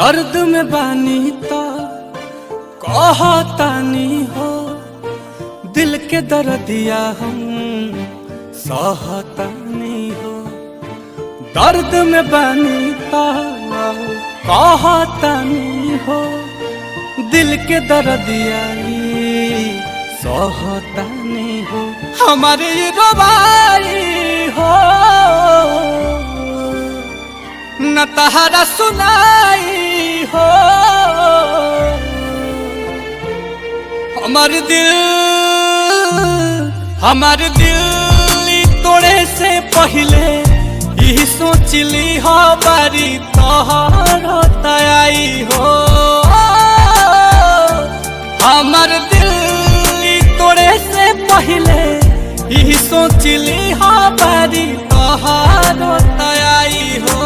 दर्द में बानी तो कहतानी हो, दिल के दर्दिया हम सहतानी हो। दर्द में बानी तो कहतानी हो, दिल के दर्दिया सहतानी हो। हमारे रवाई हो न तहरा सुनाई हो, हमारे दिल तोड़े से पहले यही सोचली हो बारी तोहर तयाई हो। हमारे दिल तोड़े से पहले यही सोचली हो बारी तोहर तयाई हो।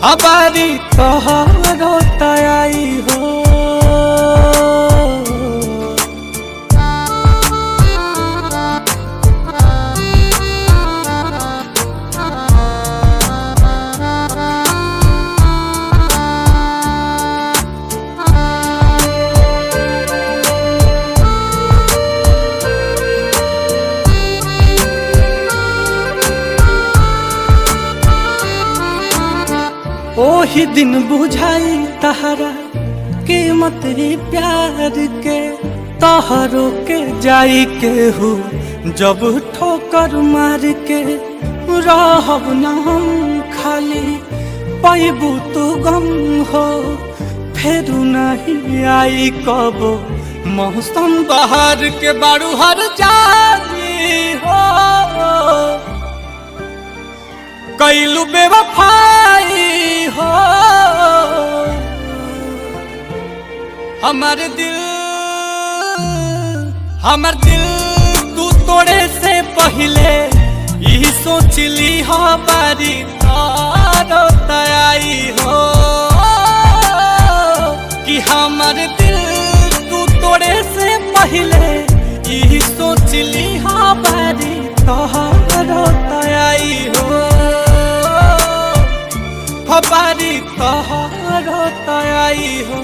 हमारी तोहर तयाई हो। ओही दिन बुझाई तहरा कीमत ही प्यार के, तहरो के जाई के हो जब ठोकर मार के। रहब न हम खाली पैबू तो गम हो, फिर नहीं आई कबो मौसम बहार के। बारू हर जानी हो कैलू बेवफाई हो। हमार दिल तू तोड़े से पहले यही सोचली हो बारी तारो तयाई हो। कि हमार दिल तू तोड़े से पहले यही सोचली हो बारी तारो तयाई हो। हमारी तोहर तयाई हो।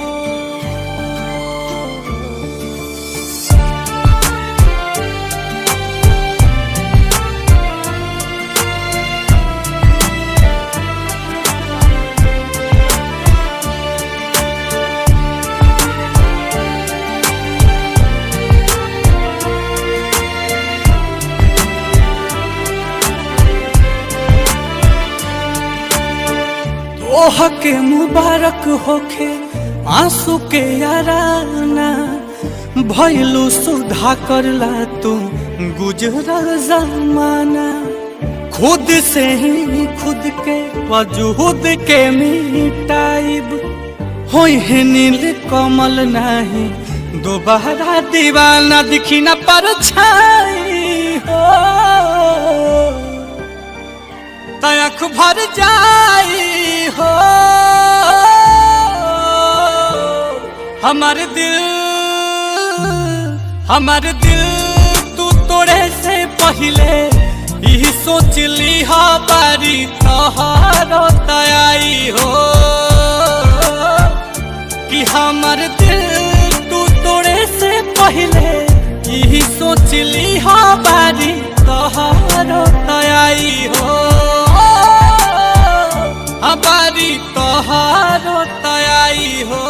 ओह के मुबारक होखे आंसू के याराना, भइलू सुधा करला तू गुजरल जमाना। खुद से ही खुद के वजूद के मिटाइब, होई है नील कमल नहीं दोबारा दीवाना। दिखी न परछाई हो तयख भर जाई हो। हमारे दिल तू तोड़े से पहले यही सोचली हो बारी तोहर तयाई हो। कि हमारे दिल तू तोड़े से पहले यही सोचली हो बारी तोहर तयाई हो। हमारी तोहर तयाई हो।